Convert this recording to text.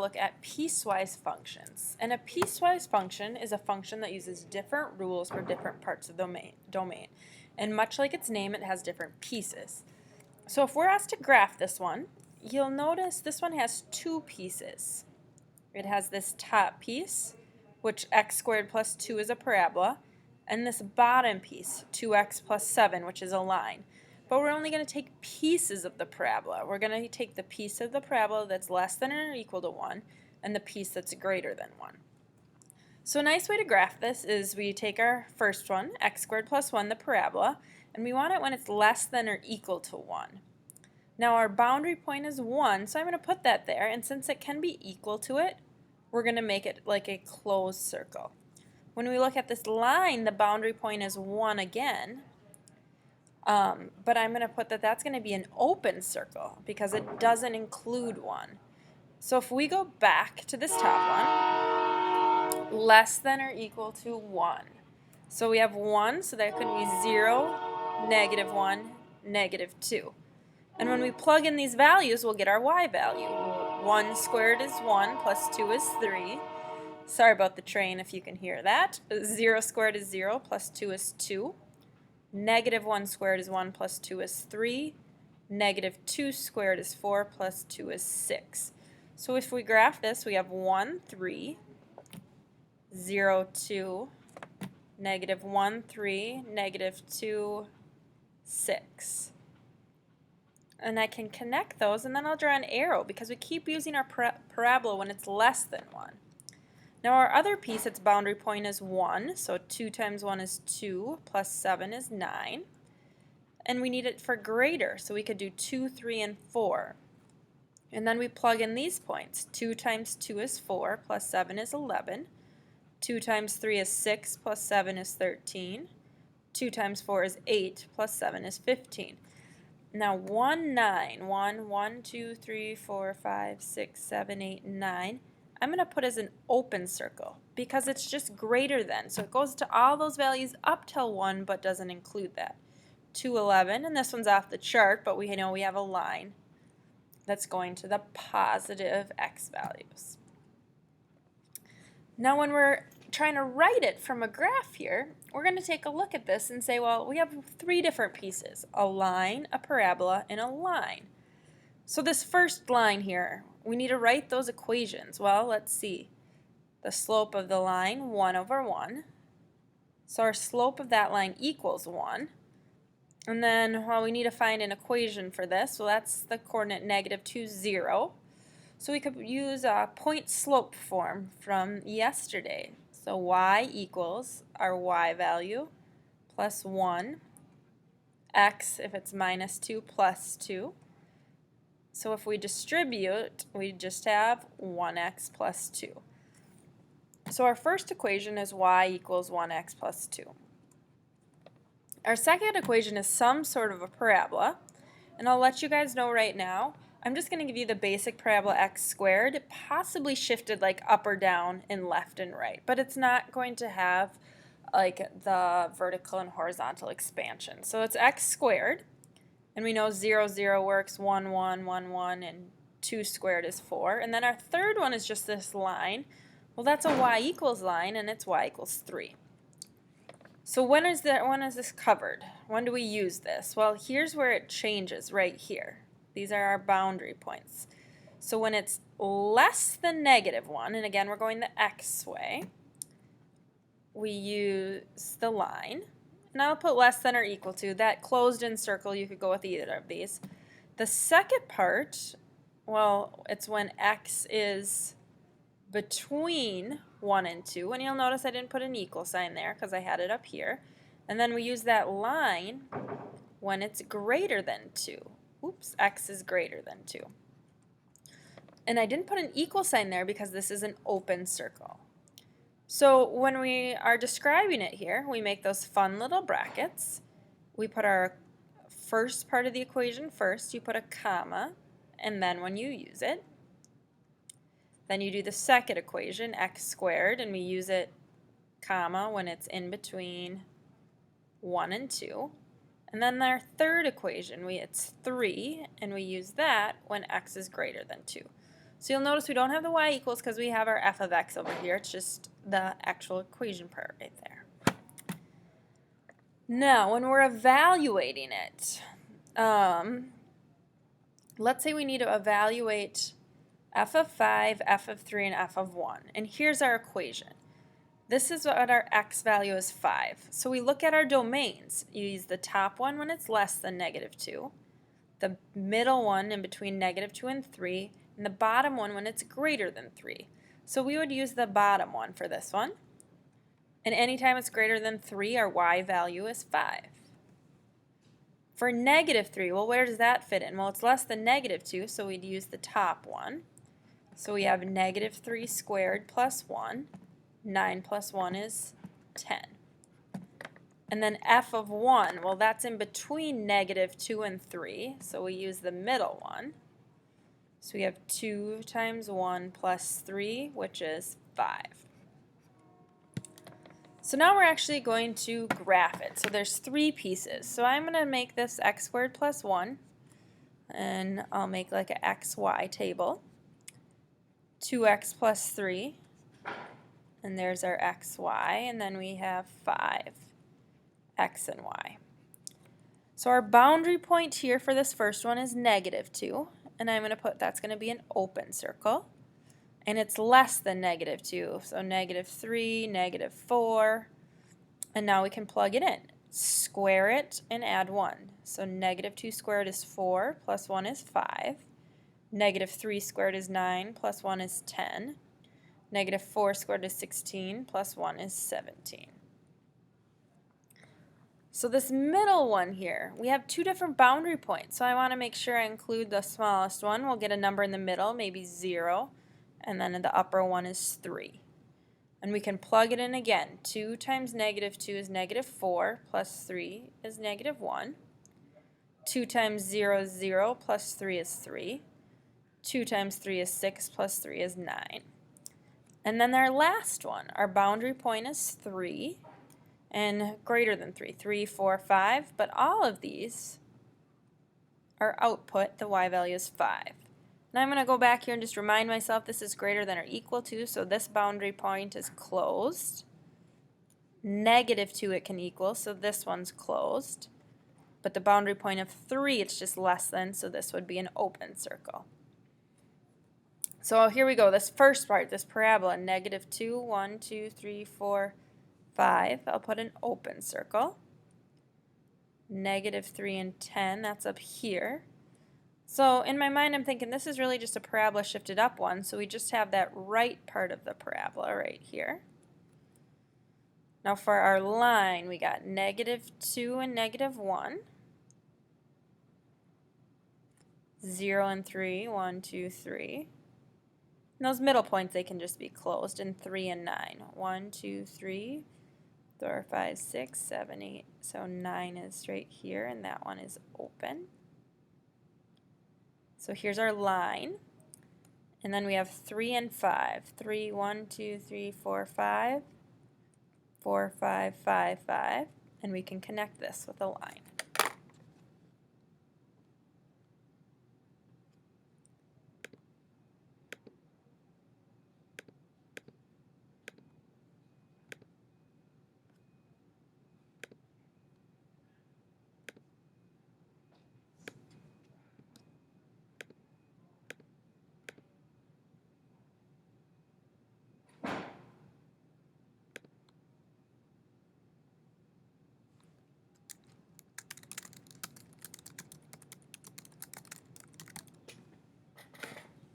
look at piecewise functions. And a piecewise function is a function that uses different rules for different parts of the domain. And much like its name, it has different pieces. So if we're asked to graph this one, you'll notice this one has two pieces. It has this top piece, which x squared plus 2 is a parabola, and this bottom piece, 2x plus 7, which is a line. But we're only going to take pieces of the parabola. We're going to take the piece of the parabola that's less than or equal to 1 and the piece that's greater than 1. So a nice way to graph this is we take our first one, x squared plus 1, the parabola, and we want it when it's less than or equal to 1. Now our boundary point is 1, so I'm going to put that there, and since it can be equal to it, we're going to make it like a closed circle. When we look at this line, the boundary point is 1 again, but I'm going to put that that's going to be an open circle because it doesn't include 1. So if we go back to this top one, less than or equal to 1. So we have 1, so that could be 0, -1, -2. And when we plug in these values, we'll get our y value. 1 squared is 1, plus 2 is 3. Sorry about the train if you can hear that. 0 squared is 0, plus 2 is 2. -1 squared is 1, plus 2 is 3. -2 squared is 4, plus 2 is 6. So if we graph this, we have 1, 3, 0, 2, -1, 3, -2, 6. And I can connect those, and then I'll draw an arrow because we keep using our parabola when it's less than 1. Now our other piece, its boundary point is 1, so 2 times 1 is 2, plus 7 is 9. And we need it for greater, so we could do 2, 3, and 4. And then we plug in these points. 2 times 2 is 4, plus 7 is 11. 2 times 3 is 6, plus 7 is 13. 2 times 4 is 8, plus 7 is 15. Now 1, 9, 1, 2, 3, 4, 5, 6, 7, 8, 9. I'm going to put as an open circle because it's just greater than. So it goes to all those values up till 1 but doesn't include that. 2, 11, and this one's off the chart, but we know we have a line that's going to the positive x values. Now when we're trying to write it from a graph here, we're going to take a look at this and say, well, we have 3 different pieces, a line, a parabola, and a line. So this first line here, we need to write those equations. Well, let's see. The slope of the line, 1 over 1. So our slope of that line equals 1. And then, well, we need to find an equation for this. So that's the coordinate -2, 0. So we could use a point slope form from yesterday. So y equals our y value plus 1, x if it's -2 plus 2. So if we distribute, we just have 1x plus 2. So our first equation is y equals 1x plus 2. Our second equation is some sort of a parabola, and I'll let you guys know right now, I'm just going to give you the basic parabola x squared, possibly shifted like up or down and left and right, but it's not going to have like the vertical and horizontal expansion. So it's x squared, and we know 0, 0 works, 1, 1, 1, 1, and 2 squared is 4. And then our third one is just this line. Well, that's a y equals line, and it's y equals 3. So when is this covered? When do we use this? Well, here's where it changes right here. These are our boundary points. So when it's less than -1, and again we're going the x way, we use the line. And I'll put less than or equal to. That closed in circle, you could go with either of these. The second part, well, it's when x is between 1 and 2. And you'll notice I didn't put an equal sign there because I had it up here. And then we use that line when it's greater than 2. Oops, x is greater than 2. And I didn't put an equal sign there because this is an open circle. So when we are describing it here, we make those fun little brackets. We put our first part of the equation first. You put a comma, and then when you use it. Then you do the second equation, x squared, and we use it, comma, when it's in between 1 and 2. And then our third equation, it's 3, and we use that when x is greater than 2. So you'll notice we don't have the y equals because we have our f of x over here. It's just the actual equation part right there. Now, when we're evaluating it, let's say we need to evaluate f of 5, f of 3, and f of 1. And here's our equation. This is what our x value is 5. So we look at our domains. You use the top one when it's less than -2, the middle one in between -2 and 3, and the bottom one when it's greater than 3. So we would use the bottom one for this one. And anytime it's greater than 3, our y value is 5. For -3, well, where does that fit in? Well, it's less than -2, so we'd use the top one. So we have -3 squared plus 1. 9 plus 1 is 10. And then f of 1, well, that's in between -2 and 3, so we use the middle one. So we have 2 times 1 plus 3, which is 5. So now we're actually going to graph it. So there's 3 pieces. So I'm going to make this x squared plus 1, and I'll make like an xy table. 2x plus 3, and there's our xy, and then we have 5 x and y. So our boundary point here for this first one is -2, and I'm going to put that's going to be an open circle, and it's less than -2, so -3, -4, and now we can plug it in. Square it and add 1. So -2 squared is 4, plus 1 is 5. -3 squared is 9, plus 1 is 10. -4 squared is 16, plus 1 is 17. So this middle one here, we have 2 different boundary points, so I want to make sure I include the smallest one. We'll get a number in the middle, maybe 0, and then the upper one is 3. And we can plug it in again. 2 times -2 is -4, plus 3 is -1. 2 times 0 is 0, plus 3 is 3. 2 times 3 is 6, plus 3 is 9. And then our last one, our boundary point is 3 and greater than 3, 3, 4, 5, but all of these are output, the y value is 5. Now I'm going to go back here and just remind myself this is greater than or equal to, so this boundary point is closed. -2 it can equal, so this one's closed. But the boundary point of 3, it's just less than, so this would be an open circle. So here we go, this first part, this parabola, -2, 1, 2, 3, 4, 5. I'll put an open circle. -3 and 10, that's up here. So in my mind I'm thinking this is really just a parabola shifted up one, so we just have that right part of the parabola right here. Now for our line we got -2 and -1. 0 and 3, 1, 2, 3. And those middle points, they can just be closed, and 3 and 9. 1, 2, 3, 4, 5, 6, 7, 8. So 9 is right here, and that one is open. So here's our line. And then we have 3 and 5. 3, 1, 2, 3, 4, 5. 4, 5, 5, 5. And we can connect this with a line.